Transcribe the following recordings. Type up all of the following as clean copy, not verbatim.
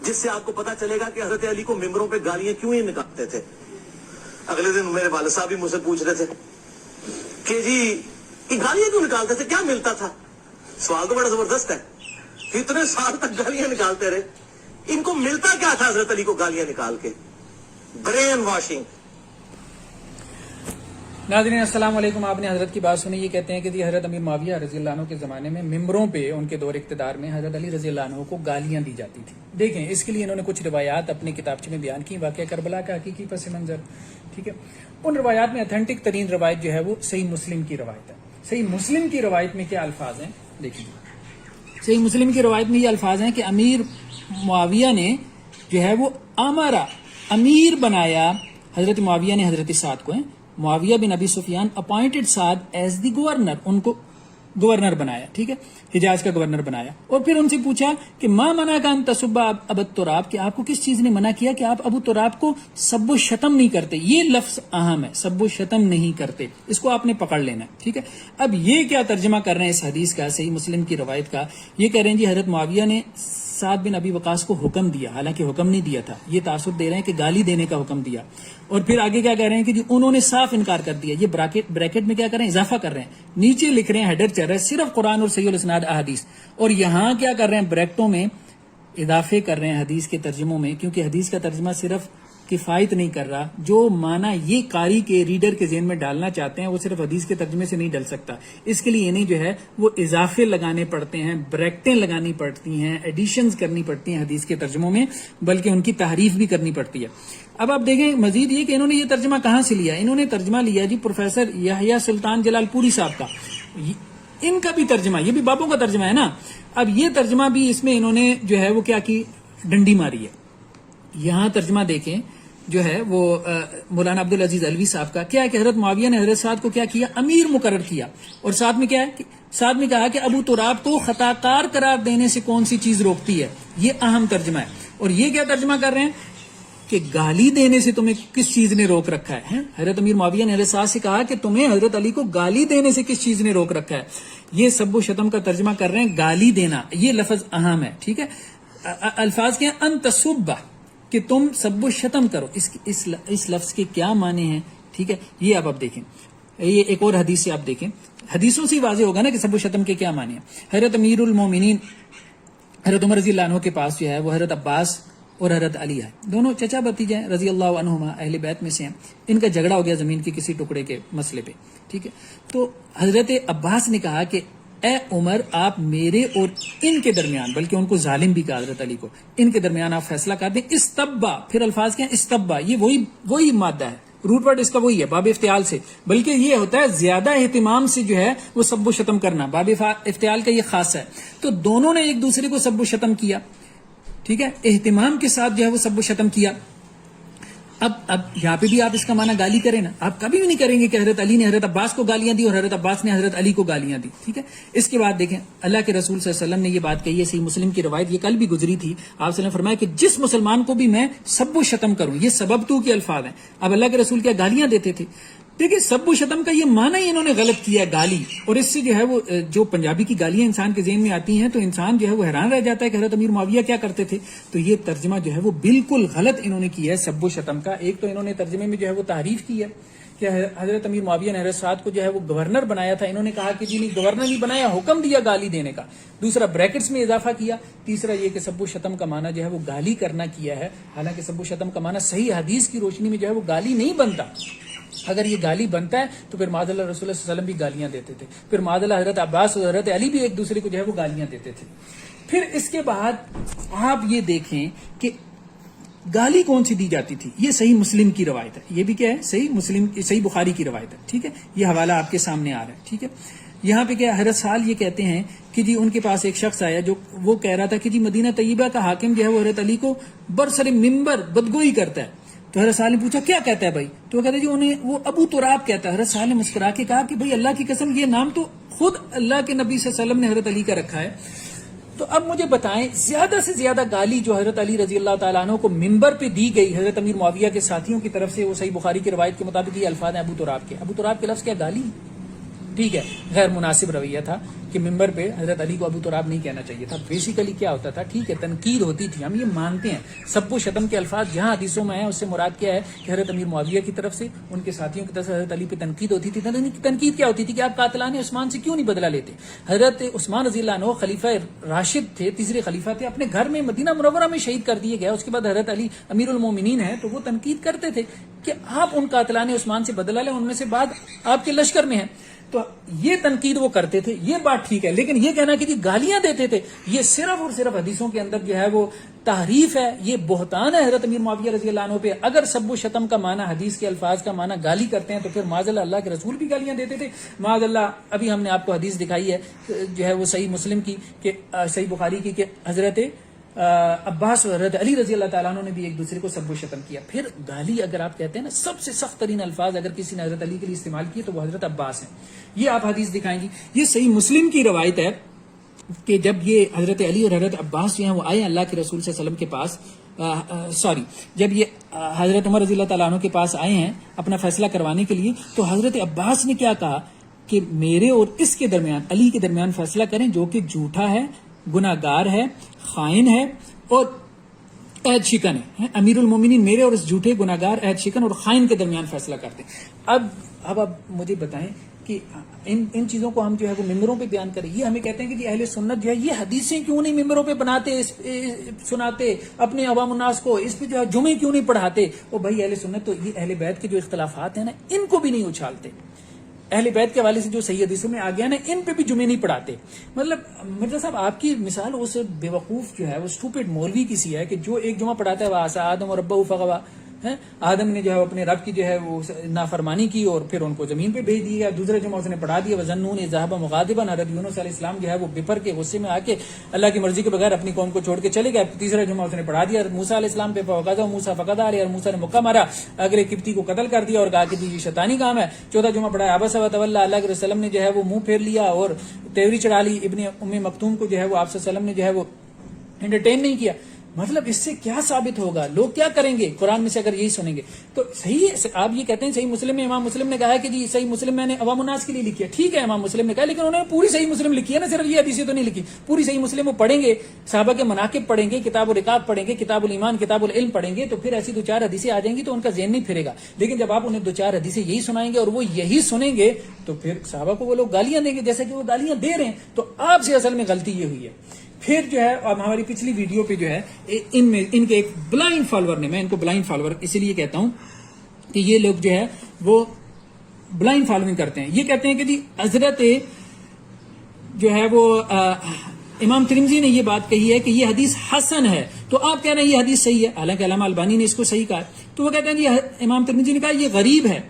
جس سے آپ کو پتا چلے گا کہ حضرت علی کو ممبروں پہ گالیاں کیوں ہی نکالتے تھے. اگلے دن میرے والد صاحب بھی مجھ سے پوچھ رہے تھے کہ جی یہ گالیاں کیوں نکالتے تھے, کیا ملتا تھا؟ سوال تو بڑا زبردست ہے. اتنے سال تک گالیاں نکالتے رہے, ان کو ملتا کیا تھا حضرت علی کو گالیاں نکال کے؟ Brain washing. ناظرین السلام علیکم. آپ نے حضرت کی بات سنی. یہ کہتے ہیں کہ جی حضرت امیر معاویہ رضی اللہ عنہ کے زمانے میں ممبروں پہ ان کے دور اقتدار میں حضرت علی رضی اللہ عنہ کو گالیاں دی جاتی تھی. دیکھیں اس کے لیے انہوں نے کچھ روایات اپنے کتابچے میں بیان کی, واقعہ کربلا کا حقیقی پس منظر. ٹھیک ہے, ان روایات میں اتھینٹک ترین روایت جو ہے وہ صحیح مسلم کی روایت ہے. صحیح مسلم کی روایت میں کیا الفاظ ہیں دیکھیے. صحیح مسلم کی روایت میں یہ الفاظ ہیں کہ امیر معاویہ نے جو ہے وہ امیر بنایا حضرت معاویہ نے حضرت سعد کو. Muawiya bin Abi Sufyan appointed Saad as the governor, ان کو گورنر بنایا. ٹھیک ہے, حجاز کا گورنر بنایا. اور پھر ان سے پوچھا کہ ما منع کا ان تصبا ابو تراب, کہ آپ کو کس چیز نے منع کیا کہ آپ ابو تراب کو سب و شتم نہیں کرتے. یہ لفظ اہم ہے, سب و شتم نہیں کرتے, اس کو آپ نے پکڑ لینا ہے. ٹھیک ہے, اب یہ کیا ترجمہ کر رہے ہیں اس حدیث کا, صحیح مسلم کی روایت کا. یہ کہہ رہے ہیں جی حضرت معاویہ نے سعد بن ابی وقاص کو حکم دیا, حالانکہ حکم نہیں دیا تھا, یہ تاثر دے رہے ہیں کہ گالی دینے کا حکم دیا. اور پھر آگے کیا کہہ رہے ہیں کہ جی انہوں نے صاف انکار کر دیا. یہ بریکٹ میں کیا کر رہے ہیں, اضافہ کر رہے ہیں, نیچے لکھ رہے ہیں ہیڈر چل رہا ہے صرف قرآن اور صحیح الاسناد احادیث, اور یہاں کیا کر رہے ہیں, بریکٹوں میں اضافے کر رہے ہیں حدیث کے ترجموں میں, کیونکہ حدیث کا ترجمہ صرف کفایت نہیں کر رہا. جو معنی یہ قاری کے ریڈر کے ذہن میں ڈالنا چاہتے ہیں وہ صرف حدیث کے ترجمے سے نہیں ڈل سکتا. اس کے لیے انہیں جو ہے وہ اضافے لگانے پڑتے ہیں, بریکٹیں لگانی پڑتی ہیں, ایڈیشنز کرنی پڑتی ہیں حدیث کے ترجموں میں, بلکہ ان کی تحریف بھی کرنی پڑتی ہے. اب آپ دیکھیں مزید یہ کہ انہوں نے یہ ترجمہ کہاں سے لیا. انہوں نے ترجمہ لیا جی پروفیسر یحییٰ سلطان جلال پوری صاحب کا. ان کا بھی ترجمہ, یہ بھی بابوں کا ترجمہ ہے نا. اب یہ ترجمہ بھی اس میں انہوں نے جو ہے وہ کیا کی, ڈنڈی ماری ہے. یہاں ترجمہ دیکھیں جو ہے وہ مولانا عبدالعزیز علوی صاحب کا, کیا ہے کہ حضرت معاویہ نے حضرت سعد کو کیا کیا, امیر مقرر کیا. اور ساتھ میں کیا ہے, ساتھ میں کہا کہ ابو تراب کو خطا کار قرار دینے سے کون سی چیز روکتی ہے. یہ اہم ترجمہ ہے. اور یہ کیا ترجمہ کر رہے ہیں کہ گالی دینے سے تمہیں کس چیز نے روک رکھا ہے. حضرت امیر معاویہ نے حضرت سعد سے کہا کہ تمہیں حضرت علی کو گالی دینے سے کس چیز نے روک رکھا ہے. یہ سب و شتم کا ترجمہ کر رہے ہیں گالی دینا. یہ لفظ اہم ہے. ٹھیک ہے, الفاظ کیا ہیں, ان تصبہ, کہ تم سب و شتم کرو. اس لفظ کے کیا معنی ہیں. ٹھیک ہے, یہ اب دیکھیں, یہ ایک اور حدیث سے آپ دیکھیں, حدیثوں سے واضح ہوگا نا کہ سب و شتم کے کیا معنی ہیں. حضرت امیر المومنین حضرت عمر رضی اللہ عنہ کے پاس جو ہے وہ حضرت عباس اور حضرت علی ہے, دونوں چچا بھتیجے ہیں رضی اللہ عنہما, اہل بیت میں سے ہیں. ان کا جھگڑا ہو گیا زمین کے کسی ٹکڑے کے مسئلے پہ. ٹھیک ہے, تو حضرت عباس نے کہا کہ اے عمر, آپ میرے اور ان کے درمیان, بلکہ ان کو ظالم بھی کہا حضرت علی کو, ان کے درمیان آپ فیصلہ کر دیں. استبا, پھر الفاظ کیا ہیں, استبا, یہ وہی مادہ ہے, روٹ ورڈ اس کا وہی ہے, باب افتعال سے. بلکہ یہ ہوتا ہے زیادہ اہتمام سے جو ہے وہ سب و شتم کرنا, باب افتعال کا یہ خاص ہے. تو دونوں نے ایک دوسرے کو سب و شتم کیا. ٹھیک ہے, اہتمام کے ساتھ جو ہے وہ سب و شتم کیا. اب یہاں پہ بھی آپ اس کا معنی گالی کریں نا, آپ کبھی بھی نہیں کریں گے کہ حضرت علی نے حضرت عباس کو گالیاں دی اور حضرت عباس نے حضرت علی کو گالیاں دی. ٹھیک ہے, اس کے بعد دیکھیں اللہ کے رسول صلی اللہ علیہ وسلم نے یہ بات کہی ہے, صحیح مسلم کی روایت, یہ کل بھی گزری تھی. آپ صلی اللہ علیہ وسلم نے فرمایا کہ جس مسلمان کو بھی میں سب و شتم کروں, یہ سبب تو کے الفاظ ہیں. اب اللہ کے رسول کیا گالیاں دیتے تھے. دیکھیں سب و شتم کا یہ معنی ہی انہوں نے غلط کیا, گالی. اور اس سے جو ہے وہ جو پنجابی کی گالیاں انسان کے ذہن میں آتی ہیں تو انسان جو ہے وہ حیران رہ جاتا ہے کہ حضرت امیر معاویہ کیا کرتے تھے. تو یہ ترجمہ جو ہے وہ بالکل غلط انہوں نے کیا ہے سب و شتم کا. ایک تو انہوں نے ترجمے میں جو ہے وہ تعریف کی ہے کہ حضرت امیر معاویہ نے حضرت سعد کو جو ہے وہ گورنر بنایا تھا. انہوں نے کہا کہ جی نہیں, گورنر نہیں بنایا, حکم دیا گالی دینے کا. دوسرا بریکٹس میں اضافہ کیا. تیسرا یہ کہ سب و شتم کا معنی جو ہے وہ گالی کرنا کیا ہے, حالانکہ سب و شتم کا معنی صحیح حدیث کی روشنی میں جو ہے وہ گالی نہیں بنتا. اگر یہ گالی بنتا ہے تو پھر معاذ اللہ رسول اللہ صلی اللہ علیہ وسلم بھی گالیاں دیتے تھے, پھر معاذ اللہ حضرت عباس اور حضرت علی بھی ایک دوسرے کو جو ہے وہ گالیاں دیتے تھے. پھر اس کے بعد آپ یہ دیکھیں کہ گالی کون سی دی جاتی تھی. یہ صحیح مسلم کی روایت ہے, یہ بھی کیا ہے, صحیح بخاری کی روایت ہے. ٹھیک ہے, یہ حوالہ آپ کے سامنے آ رہا ہے. ٹھیک ہے, یہاں پہ کیا حضرت سال یہ کہتے ہیں کہ جی ان کے پاس ایک شخص آیا جو وہ کہہ رہا تھا کہ جی مدینہ طیبہ کا حاکم جو ہے وہ حضرت علی کو برسر ممبر بدگوئی کرتا ہے. تو حضرت سال نے پوچھا کیا کہتا ہے بھائی, تو وہ کہتے ہیں جی انہیں وہ ابو تراب کہتا ہے. حضرت سال نے مسکرا کے کہا کہ بھائی اللہ کی قسم, یہ نام تو خود اللہ کے نبی صلی اللہ علیہ وسلم نے حضرت علی کا رکھا ہے. تو اب مجھے بتائیں زیادہ سے زیادہ گالی جو حضرت علی رضی اللہ تعالیٰ عنہ کو ممبر پہ دی گئی حضرت امیر معاویہ کے ساتھیوں کی طرف سے, وہ صحیح بخاری کی روایت کے مطابق یہ الفاظ ہیں ابو تراب کے. ابو تراب کے لفظ کیا گالی, ٹھیک ہے، غیر مناسب رویہ تھا کہ ممبر پہ حضرت علی کو ابو تراب نہیں کہنا چاہیے تھا. بیسیکلی کیا ہوتا تھا، ٹھیک ہے تنقید ہوتی تھی، ہم یہ مانتے ہیں، سب و شتم کے الفاظ جہاں حدیثوں میں ہیں اس سے مراد کیا ہے کہ حضرت امیر معاویہ کی طرف سے ان کے ساتھیوں کی طرف سے حضرت علی پہ تنقید ہوتی تھی. تنقید کیا ہوتی تھی کہ آپ قاتلان عثمان سے کیوں نہیں بدلہ لیتے. حضرت عثمان رضی اللہ عنہ خلیفہ راشد تھے، تیسرے خلیفہ تھے، اپنے گھر میں مدینہ منورہ میں شہید کر دیے گئے. اس کے بعد حضرت علی امیر المومنین ہیں تو وہ تنقید کرتے تھے کہ آپ ان قاتلان عثمان سے بدلہ لیں، ان میں سے بعد آپ کے لشکر میں ہیں. تو یہ تنقید وہ کرتے تھے، یہ بات ٹھیک ہے. لیکن یہ کہنا کہ جی گالیاں دیتے تھے، یہ صرف اور صرف حدیثوں کے اندر جو ہے وہ تحریف ہے، یہ بہتان ہے حضرت امیر معاویہ رضی اللہ عنہ پہ. اگر سب و شتم کا معنی حدیث کے الفاظ کا معنی گالی کرتے ہیں تو پھر معاذ اللہ کے رسول بھی گالیاں دیتے تھے. معاذ اللہ ابھی ہم نے آپ کو حدیث دکھائی ہے جو ہے وہ صحیح مسلم کی کہ صحیح بخاری کی کہ حضرت عباس و حضرت علی رضی اللہ تعالیٰ عنہ نے بھی ایک دوسرے کو سب و شتم کیا. پھر گالی اگر آپ کہتے ہیں نا، سب سے سخت ترین الفاظ اگر کسی نے حضرت علی کے لیے استعمال کیے تو وہ حضرت عباس ہیں. یہ آپ حدیث دکھائیں گی. یہ صحیح مسلم کی روایت ہے کہ جب یہ حضرت علی اور حضرت عباس جو ہیں وہ آئے اللہ کے رسول صلی اللہ علیہ وسلم کے پاس، جب یہ حضرت عمر رضی اللہ تعالیٰ عنہ کے پاس آئے ہیں اپنا فیصلہ کروانے کے لیے، تو حضرت عباس نے کیا کہا کہ میرے اور اس کے درمیان، علی کے درمیان فیصلہ کریں جو کہ جھوٹا ہے، گناہ گار ہے، خائن ہے اور عہد شکن ہے. امیر المومنین میرے اور اس جھوٹے گناہ گار، عہد شکن اور خائن کے درمیان فیصلہ کرتے. اب آپ مجھے بتائیں کہ ان چیزوں کو ہم جو ہے وہ ممبروں پہ بیان کریں. یہ ہمیں کہتے ہیں کہ جی اہل سنت جو ہے یہ حدیثیں کیوں نہیں ممبروں پہ بناتے، سناتے اپنے عوام الناس کو، اس پہ جو ہے جمعے کیوں نہیں پڑھاتے. وہ بھائی اہل سنت تو یہ اہل بیت کے جو اختلافات ہیں نا ان کو بھی نہیں اچھالتے. اہل بیت کے حوالے سے جو صحیح حدیثوں میں آ گیا نا ان پہ بھی جمعے نہیں پڑھاتے. مطلب مرزا صاحب آپ کی مثال اس بیوقوف جو ہے وہ اسٹوپڈ مولوی کسی ہے کہ جو ایک جمعہ پڑھاتا ہے واسا آدم اور ابا فغوا، آدم نے جو ہے اپنے رب کی جو ہے وہ نافرمانی کی اور پھر ان کو زمین پہ بھیج دیا. دوسرے جمعہ اس نے پڑھا دیا وزنون ذهب مغاضبا، حضرت یونس علیہ السلام جو ہے وہ بپر کے غصے میں آ کے اللہ کی مرضی کے بغیر اپنی قوم کو چھوڑ کے چلے گئے. تیسرا جمعہ اس نے پڑھا دیا موسیٰ علیہ السلام پہ، فوقذا موسیٰ فقد آ رہے اور موسیٰ نے مکہ مارا، اگلے قبطی کو قتل کر دیا اور کہا کہ یہ شیطانی کام ہے. چوتھا جمعہ پڑھا عبس وتولی، اللہ کے رسول نے جو ہے وہ منہ پھیر لیا اور تیوری چڑھا لی. ابن ام مکتوم کو جو ہے وہ آپ صلی اللہ علیہ وسلم نے جو ہے وہ انٹرٹین نہیں کیا. مطلب اس سے کیا ثابت ہوگا، لوگ کیا کریں گے قرآن میں سے اگر یہی سنیں گے تو. صحیح ہے آپ یہ کہتے ہیں صحیح مسلم میں امام مسلم نے کہا ہے کہ جی صحیح مسلم میں نے عوام الناس کے لیے لکھی ہے، ٹھیک ہے امام مسلم نے کہا، لیکن انہوں نے پوری صحیح مسلم لکھی ہے نا، صرف یہ حدیثیں تو نہیں لکھی. پوری صحیح مسلم وہ پڑھیں گے، صحابہ کے مناقب پڑھیں گے، کتاب الرقاب پڑھیں گے، کتاب الایمان، کتاب العلم پڑھیں گے، تو پھر ایسی دو چار حدیثیں آ جائیں گی تو ان کا ذہن نہیں پھرے گا. لیکن جب آپ انہیں دو چار حدیثیں یہی سنائیں گے اور وہ یہی سنیں گے تو پھر صحابہ کو وہ لوگ گالیاں دیں گے جیسا کہ وہ گالیاں دے رہے ہیں. تو آپ سے اصل میں غلطی یہ ہوئی ہے. پھر جو ہے اب ہماری پچھلی ویڈیو پہ جو ہے ان کے ایک بلائنڈ فالوور نے، میں ان کو بلائنڈ فالوور اسی لیے کہتا ہوں کہ یہ لوگ جو ہے وہ بلائنڈ فالوئنگ کرتے ہیں. یہ کہتے ہیں کہ جی حضرت جو ہے وہ امام ترمذی نے یہ بات کہی ہے کہ یہ حدیث حسن ہے، تو آپ کہہ رہے ہیں یہ حدیث صحیح ہے، حالانکہ علامہ البانی نے اس کو صحیح کہا. تو وہ کہتے ہیں جی امام ترمذی نے کہا یہ غریب ہے.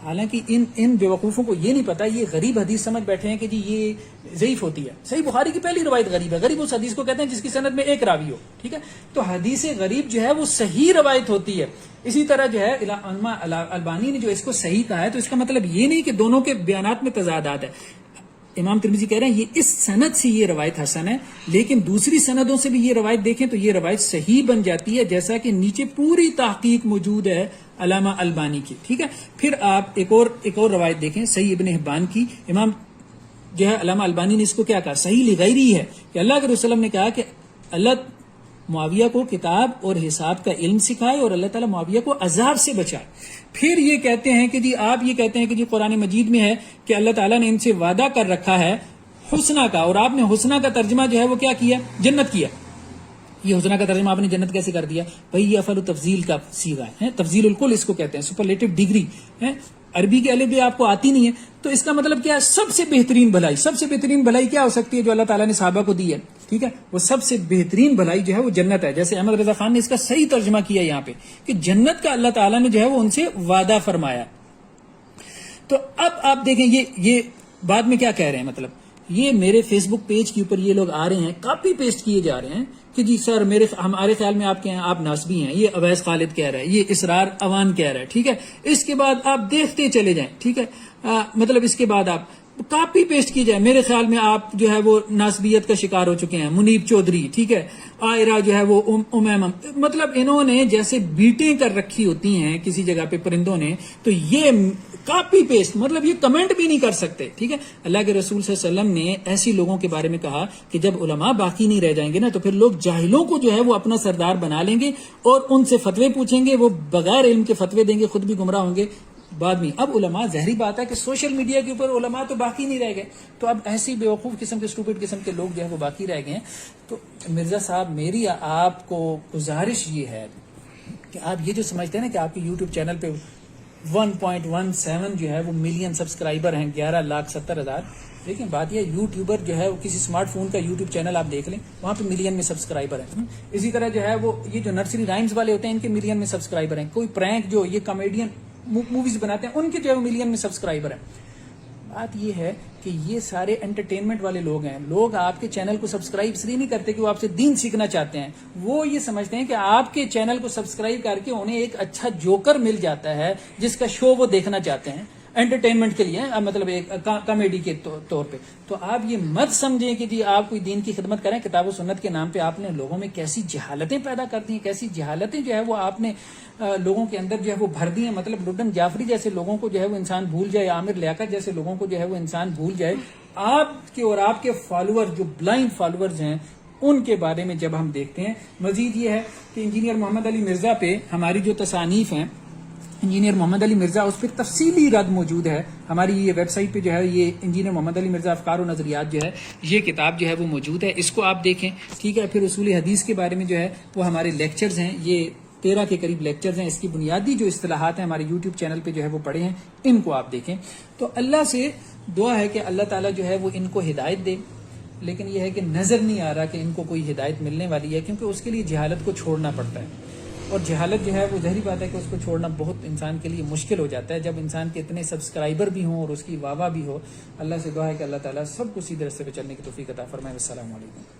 حالانکہ ان بیوقوفوں کو یہ نہیں پتا، یہ غریب حدیث سمجھ بیٹھے ہیں کہ جی یہ ضعیف ہوتی ہے. صحیح بخاری کی پہلی روایت غریب ہے. غریب اس حدیث کو کہتے ہیں جس کی سند میں ایک راوی ہو، ٹھیک ہے. تو حدیث غریب جو ہے وہ صحیح روایت ہوتی ہے. اسی طرح جو ہے علامہ البانی نے جو اس کو صحیح کہا ہے تو اس کا مطلب یہ نہیں کہ دونوں کے بیانات میں تضادات ہے. امام ترمذی کہہ رہے ہیں یہ اس سند سے یہ روایت حسن ہے، لیکن دوسری سندوں سے بھی یہ روایت دیکھیں تو یہ روایت صحیح بن جاتی ہے، جیسا کہ نیچے پوری تحقیق موجود ہے علامہ البانی کی، ٹھیک ہے. پھر آپ ایک اور روایت دیکھیں صحیح ابن حبان کی. امام جو ہے علامہ البانی نے اس کو کیا کہا، صحیح لغیری ہے کہ اللہ کے رسول نے کہا کہ اللہ معاویہ کو کتاب اور حساب کا علم سکھائے اور اللہ تعالیٰ معاویہ کو عذاب سے بچائے. پھر یہ کہتے ہیں کہ جی آپ یہ کہتے ہیں کہ جی قرآن مجید میں ہے کہ اللہ تعالیٰ نے ان سے وعدہ کر رکھا ہے حسنہ کا، اور آپ نے حسنہ کا ترجمہ جو ہے وہ کیا کیا، جنت کیا. یہ حسنہ کا ترجمہ آپ نے جنت کیسے کر دیا بھائی؟ یہ افعل تفضیل کا صیغہ ہے، تفضیل الکل اس کو کہتے ہیں، سپرلیٹو ڈگری ہے. عربی کے الف بھی آپ کو آتی نہیں ہے تو اس کا مطلب کیا ہے، سب سے بہترین بھلائی. سب سے بہترین بھلائی کیا ہو سکتی ہے جو اللہ تعالیٰ نے صحابہ کو دی ہے، ٹھیک ہے، وہ سب سے بہترین بھلائی جو ہے وہ جنت ہے. جیسے احمد رضا خان نے اس کا صحیح ترجمہ کیا یہاں پہ کہ جنت کا اللہ تعالیٰ نے جو ہے وہ ان سے وعدہ فرمایا. تو اب آپ دیکھیں یہ بعد میں کیا کہہ رہے ہیں، مطلب یہ میرے فیس بک پیج کے اوپر یہ لوگ آ رہے ہیں، کاپی پیسٹ کیے جا رہے ہیں کہ جی سر ہمارے خیال میں آپ کے ہیں، آپ ناسبی ہیں، یہ اویس خالد کہہ رہا ہے، یہ اسرار اوان کہہ رہا ہے، ٹھیک ہے. اس کے بعد آپ دیکھتے چلے جائیں، ٹھیک ہے. مطلب اس کے بعد آپ کاپی پیسٹ کی جائے. میرے خیال میں آپ جو ہے وہ ناسبیت کا شکار ہو چکے ہیں. منیب چودھری, ٹھیک ہے, عائرہ جو ہے وہ امیمہ, مطلب انہوں نے جیسے بیٹیں کر رکھی ہوتی ہیں کسی جگہ پہ پرندوں نے, تو یہ کاپی پیسٹ, مطلب یہ کمنٹ بھی نہیں کر سکتے. ٹھیک ہے, اللہ کے رسول صلی اللہ علیہ وسلم نے ایسی لوگوں کے بارے میں کہا کہ جب علماء باقی نہیں رہ جائیں گے نا تو پھر لوگ جاہلوں کو جو ہے وہ اپنا سردار بنا لیں گے اور ان سے فتوے پوچھیں گے, وہ بغیر علم کے فتوے دیں گے, خود بھی گمراہ ہوں گے بعد میں. اب علماء, ظاہری بات ہے کہ سوشل میڈیا کے اوپر علماء تو باقی نہیں رہ گئے, تو اب ایسی بیوقوف قسم کے, اسٹوپڈ قسم کے لوگ جو ہے وہ باقی رہ گئے ہیں. تو مرزا صاحب, میری آپ کو گزارش یہ ہے کہ آپ یہ جو سمجھتے ہیں نا کہ آپ کے یوٹیوب چینل پہ 1.17 جو ہے وہ ملین سبسکرائبر ہیں, 11,70,000. دیکھیں بات یہ, یوٹیوبر جو ہے وہ کسی اسمارٹ فون کا یوٹیوب چینل آپ دیکھ لیں, وہاں پہ ملین میں سبسکرائبر ہیں. اسی طرح جو ہے وہ یہ جو نرسری رائمز والے ہوتے ہیں ان کے ملین میں سبسکرائبر ہیں. کوئی پرینک جو یہ کامیڈین موویز بناتے ہیں ان کے جو ہے وہ ملین میں سبسکرائبر ہیں. بات یہ ہے کہ یہ سارے انٹرٹینمنٹ والے لوگ ہیں. لوگ آپ کے چینل کو سبسکرائب اس لیے نہیں کرتے کہ وہ آپ سے دین سیکھنا چاہتے ہیں, وہ یہ سمجھتے ہیں کہ آپ کے چینل کو سبسکرائب کر کے انہیں ایک اچھا جوکر مل جاتا ہے جس کا شو وہ دیکھنا چاہتے ہیں انٹرٹینمنٹ کے لیے, مطلب ایک کامیڈی کے طور پہ. تو آپ یہ مت سمجھیں کہ جی آپ کوئی دین کی خدمت کریں. کتاب و سنت کے نام پہ آپ نے لوگوں میں کیسی جہالتیں پیدا کر دی ہیں, کیسی جہالتیں جو ہے وہ آپ نے لوگوں کے اندر جو ہے وہ بھر دی ہیں. مطلب لڈن جعفری جیسے لوگوں کو جو ہے وہ انسان بھول جائے, عامر لیاقت جیسے لوگوں کو جو ہے وہ انسان بھول جائے. آپ کے اور آپ کے فالوور جو بلائنڈ فالوورز ہیں ان کے بارے میں جب ہم دیکھتے ہیں. مزید یہ ہے کہ انجینئر محمد علی مرزا پہ ہماری جو تصانیف ہیں, انجینئر محمد علی مرزا, اس پہ تفصیلی رد موجود ہے. ہماری یہ ویب سائٹ پہ جو ہے یہ انجینئر محمد علی مرزا افکار و نظریات جو ہے یہ کتاب جو ہے وہ موجود ہے, اس کو آپ دیکھیں. ٹھیک ہے, پھر اصول حدیث کے بارے میں جو ہے وہ ہمارے لیکچرز ہیں, یہ 13 کے قریب لیکچرز ہیں. اس کی بنیادی جو اصطلاحات ہیں ہمارے یوٹیوب چینل پہ جو ہے وہ پڑھے ہیں, ان کو آپ دیکھیں. تو اللہ سے دعا ہے کہ اللہ تعالیٰ جو ہے وہ ان کو ہدایت دے, لیکن یہ ہے کہ نظر نہیں آ رہا کہ ان کو کوئی ہدایت ملنے والی ہے, کیونکہ اس کے لیے جہالت کو چھوڑنا پڑتا ہے. اور جہالت جو ہے وہ ظاہری بات ہے کہ اس کو چھوڑنا بہت انسان کے لیے مشکل ہو جاتا ہے جب انسان کے اتنے سبسکرائبر بھی ہوں اور اس کی واہ واہ بھی ہو. اللہ سے دعا ہے کہ اللہ تعالیٰ سب کو سیدھے راستے پہ چلنے کی توفیق عطا فرمائے. السلام علیکم.